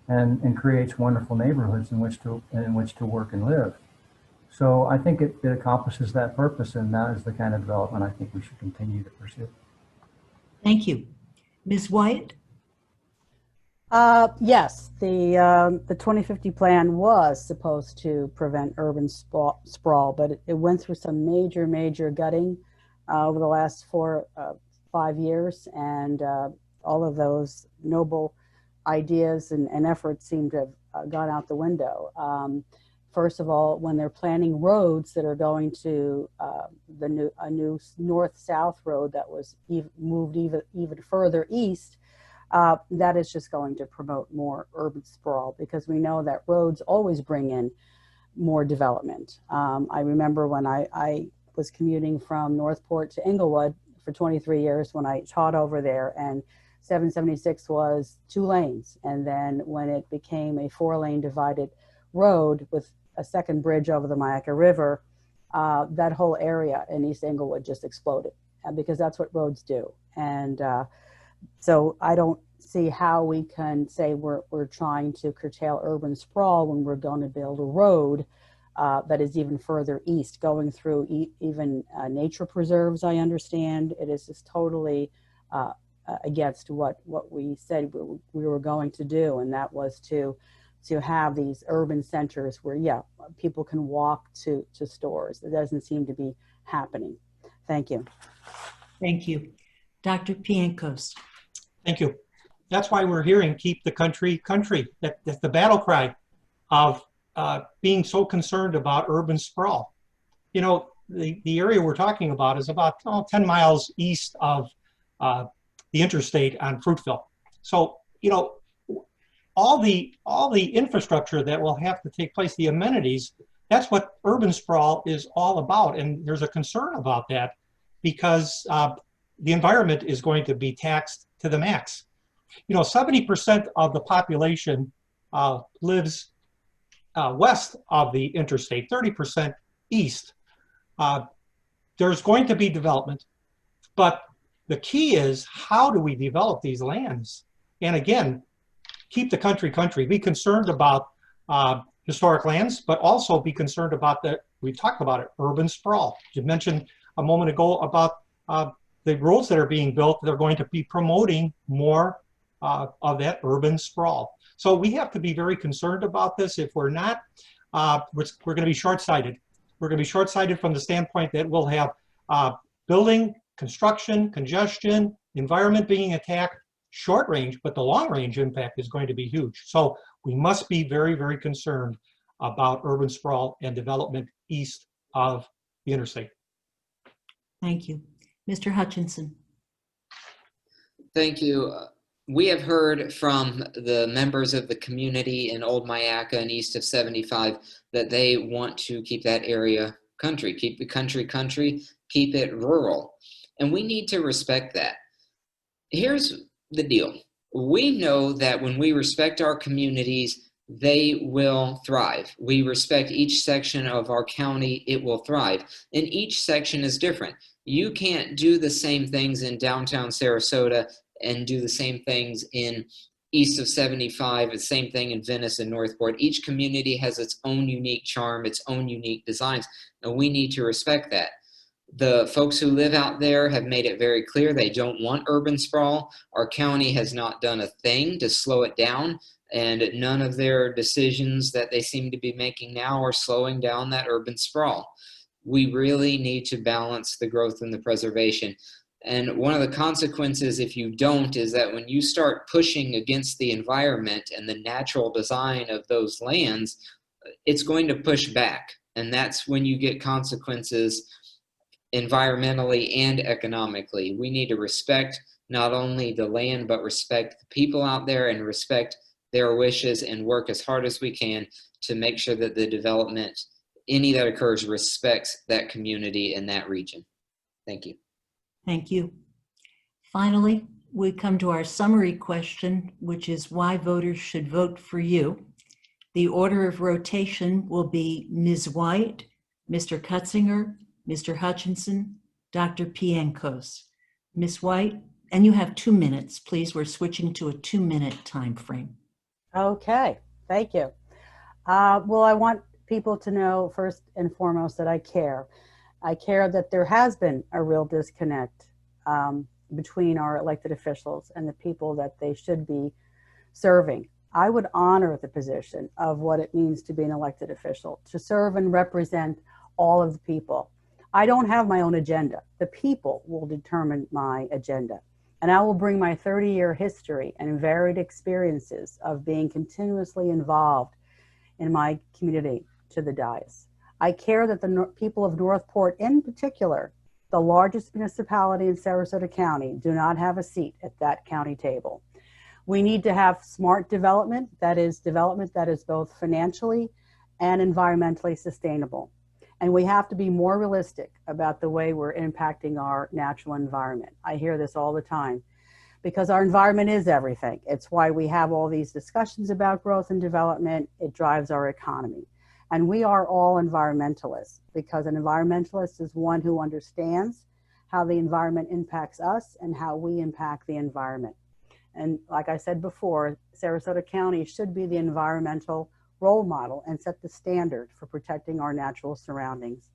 and creates wonderful neighborhoods in which to work and live. So I think it accomplishes that purpose, and that is the kind of development I think we should continue to pursue. Thank you. Ms. White? Yes, the 2050 plan was supposed to prevent urban sprawl, but it went through some major gutting over the last 5 years, and all of those noble ideas and efforts seem to have gone out the window. First of all, when they're planning roads that are going to a new north-south road that was moved even further east, that is just going to promote more urban sprawl, because we know that roads always bring in more development. I remember when I was commuting from Northport to Englewood for 23 years when I taught over there, and 776 was 2 lanes. And then when it became a 4-lane divided road with a second bridge over the Myakka River, that whole area in East Englewood just exploded, because that's what roads do. And so I don't see how we can say we're trying to curtail urban sprawl when we're going to build a road that is even further east, going through even nature preserves. I understand it is just totally against what we said we were going to do, and that was to have these urban centers where people can walk to stores. It doesn't seem to be happening. Thank you. Thank you. Dr. Piankos? Thank you. That's why we're hearing "Keep the country country." That's the battle cry of being so concerned about urban sprawl. You know, the area we're talking about is about 10 miles east of the interstate on Fruitville. So, you know, all the infrastructure that will have to take place, the amenities, that's what urban sprawl is all about. And there's a concern about that because the environment is going to be taxed to the max. You know, 70% of the population lives west of the interstate, 30% east. There's going to be development, but the key is, how do we develop these lands? And again, keep the country country. Be concerned about historic lands, but also be concerned about we talked about it, urban sprawl. You mentioned a moment ago about the roads that are being built. They're going to be promoting more of that urban sprawl. So we have to be very concerned about this. If we're not, we're going to be short-sighted. We're going to be short-sighted from the standpoint that we'll have building, construction, congestion, environment being attacked, short range, but the long range impact is going to be huge. So we must be very, very concerned about urban sprawl and development east of the interstate. Thank you. Mr. Hutchinson? Thank you. We have heard from the members of the community in Old Mayaca and east of 75 that they want to keep that area country, keep the country, keep it rural. And we need to respect that. Here's the deal. We know that when we respect our communities, they will thrive. We respect each section of our county, it will thrive. And each section is different. You can't do the same things in downtown Sarasota and do the same things in east of 75, the same thing in Venice and Northport. Each community has its own unique charm, its own unique designs, and we need to respect that. The folks who live out there have made it very clear they don't want urban sprawl. Our county has not done a thing to slow it down, and none of their decisions that they seem to be making now are slowing down that urban sprawl. We really need to balance the growth and the preservation. And one of the consequences, if you don't, is that when you start pushing against the environment and the natural design of those lands, it's going to push back. And that's when you get consequences environmentally and economically. We need to respect not only the land, but respect the people out there and respect their wishes and work as hard as we can to make sure that the development, any that occurs, respects that community in that region. Thank you. Thank you. Finally, we come to our summary question, which is why voters should vote for you. The order of rotation will be Ms. White, Mr. Cutzinger, Mr. Hutchinson, Dr. Pienkos. Ms. White, and you have 2 minutes, please. We're switching to a 2-minute time frame. Okay, thank you. Well, I want people to know first and foremost that I care. I care that there has been a real disconnect between our elected officials and the people that they should be serving. I would honor the position of what it means to be an elected official, to serve and represent all of the people. I don't have my own agenda. The people will determine my agenda. And I will bring my 30-year history and varied experiences of being continuously involved in my community to the dais. I care that the people of Northport in particular, the largest municipality in Sarasota County, do not have a seat at that county table. We need to have smart development that is both financially and environmentally sustainable. And we have to be more realistic about the way we're impacting our natural environment. I hear this all the time because our environment is everything. It's why we have all these discussions about growth and development. It drives our economy. And we are all environmentalists because an environmentalist is one who understands how the environment impacts us and how we impact the environment. And like I said before, Sarasota County should be the environmental role model and set the standard for protecting our natural surroundings.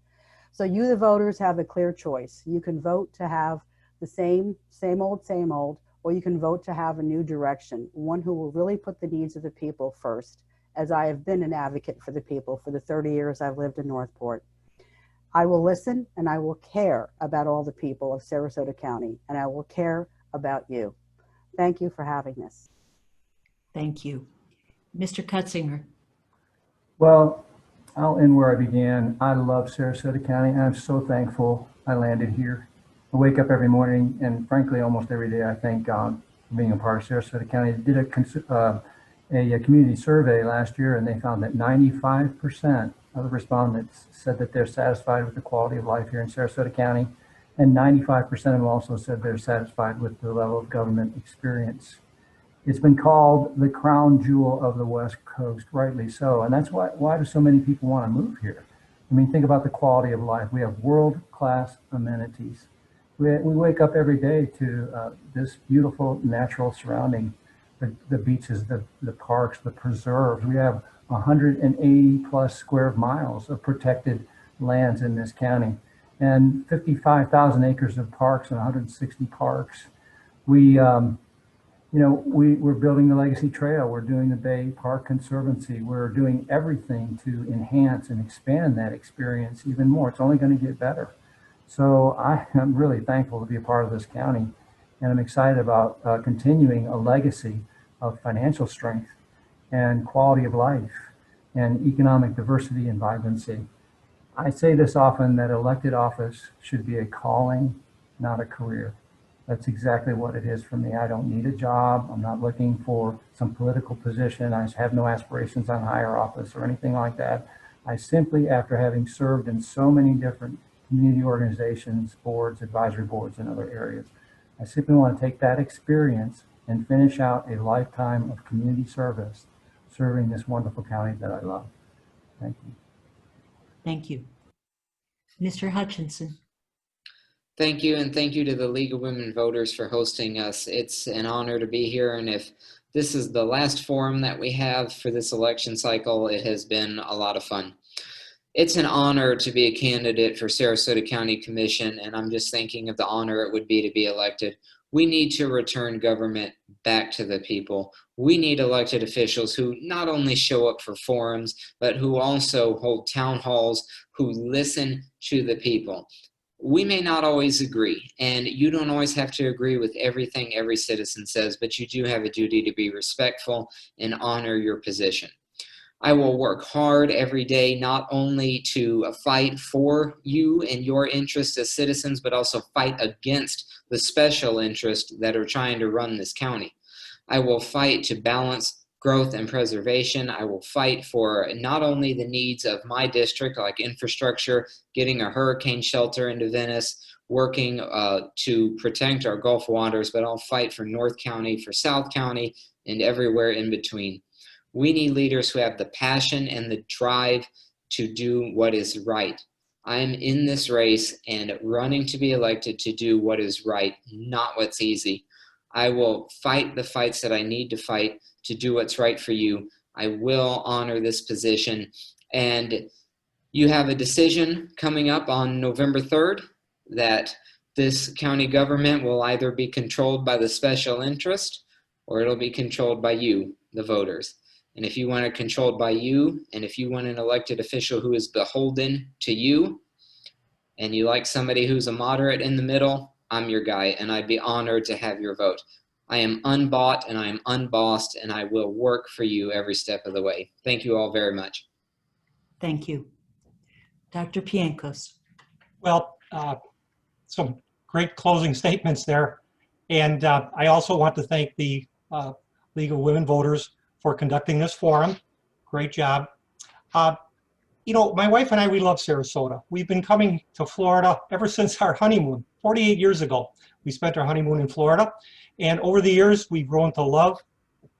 So you, the voters, have a clear choice. You can vote to have the same old, or you can vote to have a new direction, one who will really put the needs of the people first, as I have been an advocate for the people for the 30 years I've lived in Northport. I will listen and I will care about all the people of Sarasota County, and I will care about you. Thank you for having this. Thank you. Mr. Cutzinger. Well, I'll end where I began. I love Sarasota County, and I'm so thankful I landed here. I wake up every morning, and frankly, almost every day, I thank God for being a part of Sarasota County. They did a community survey last year, and they found that 95% of the respondents said that they're satisfied with the quality of life here in Sarasota County, and 95% of them also said they're satisfied with the level of government experience. It's been called the crown jewel of the West Coast, rightly so. And that's why do so many people want to move here? I mean, think about the quality of life. We have world-class amenities. We wake up every day to this beautiful natural surrounding, the beaches, the parks, the preserves. We have 180 plus square miles of protected lands in this county and 55,000 acres of parks and 160 parks. We're building the Legacy Trail. We're doing the Bay Park Conservancy. We're doing everything to enhance and expand that experience even more. It's only going to get better. So I am really thankful to be a part of this county, and I'm excited about continuing a legacy of financial strength and quality of life and economic diversity and vibrancy. I say this often, that elected office should be a calling, not a career. That's exactly what it is for me. I don't need a job. I'm not looking for some political position. I have no aspirations on higher office or anything like that. I simply, after having served in so many different community organizations, boards, advisory boards, and other areas, I simply want to take that experience and finish out a lifetime of community service, serving this wonderful county that I love. Thank you. Thank you. Mr. Hutchinson. Thank you, and thank you to the League of Women Voters for hosting us. It's an honor to be here, and if this is the last forum that we have for this election cycle, it has been a lot of fun. It's an honor to be a candidate for Sarasota County Commission, and I'm just thinking of the honor it would be to be elected. We need to return government back to the people. We need elected officials who not only show up for forums, but who also hold town halls, who listen to the people. We may not always agree, and you don't always have to agree with everything every citizen says, but you do have a duty to be respectful and honor your position. I will work hard every day, not only to fight for you and your interests as citizens, but also fight against the special interests that are trying to run this county. I will fight to balance growth and preservation. I will fight for not only the needs of my district, like infrastructure, getting a hurricane shelter into Venice, working to protect our Gulf waters, but I'll fight for North County, for South County, and everywhere in between. We need leaders who have the passion and the drive to do what is right. I'm in this race and running to be elected to do what is right, not what's easy. I will fight the fights that I need to fight to do what's right for you. I will honor this position. And you have a decision coming up on November 3rd that this county government will either be controlled by the special interest or it'll be controlled by you, the voters. And if you want it controlled by you, and if you want an elected official who is beholden to you, and you like somebody who's a moderate in the middle, I'm your guy, and I'd be honored to have your vote. I am unbought and I am unbossed, and I will work for you every step of the way. Thank you all very much. Thank you. Dr. Piankos. Well, some great closing statements there. And I also want to thank the League of Women Voters for conducting this forum. Great job. You know, my wife and I, we love Sarasota. We've been coming to Florida ever since our honeymoon, 48 years ago. We spent our honeymoon in Florida. And over the years, we've grown to love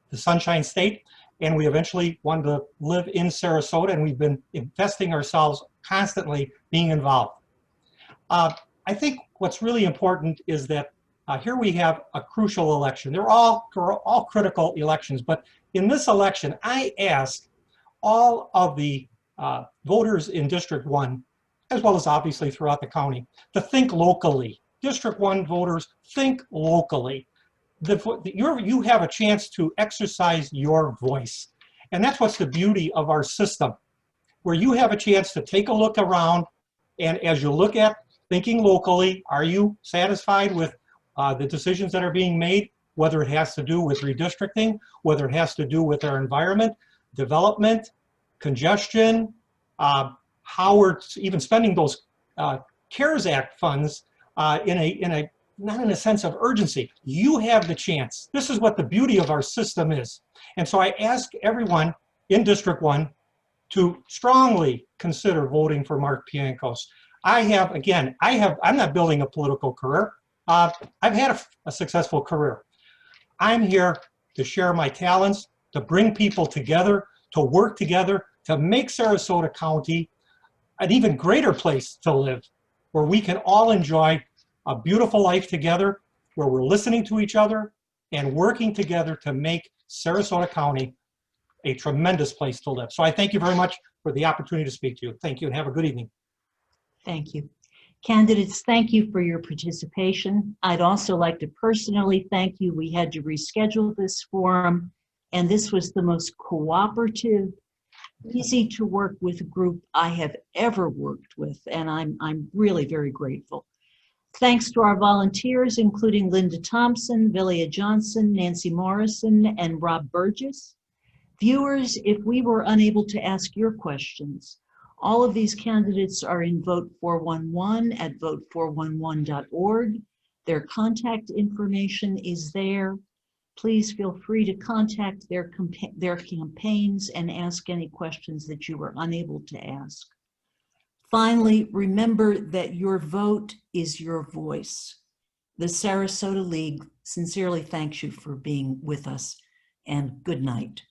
the Sunshine State. And we eventually wanted to live in Sarasota, and we've been investing ourselves constantly being involved. I think what's really important is that here we have a crucial election. They're all critical elections, but in this election, I ask all of the voters in District 1, as well as obviously throughout the county, to think locally. District 1 voters, think locally. You have a chance to exercise your voice. And that's what's the beauty of our system, where you have a chance to take a look around, and as you look at thinking locally, are you satisfied with the decisions that are being made, whether it has to do with redistricting, whether it has to do with our environment, development, congestion, how we're even spending those CARES Act funds not in a sense of urgency. You have the chance. This is what the beauty of our system is. And so I ask everyone in District 1 to strongly consider voting for Mark Piankos. I'm not building a political career. I've had a successful career. I'm here to share my talents, to bring people together, to work together, to make Sarasota County an even greater place to live, where we can all enjoy a beautiful life together, where we're listening to each other and working together to make Sarasota County a tremendous place to live. So I thank you very much for the opportunity to speak to you. Thank you, and have a good evening. Thank you. Candidates, thank you for your participation. I'd also like to personally thank you. We had to reschedule this forum, and this was the most cooperative, easy to work with group I have ever worked with, and I'm really very grateful. Thanks to our volunteers, including Linda Thompson, Villia Johnson, Nancy Morrison, and Rob Burgess. Viewers, if we were unable to ask your questions, all of these candidates are in Vote 411 at vote411.org, Their contact information is there. Please feel free to contact their campaigns and ask any questions that you were unable to ask. Finally, remember that your vote is your voice. The Sarasota League sincerely thanks you for being with us, and good night.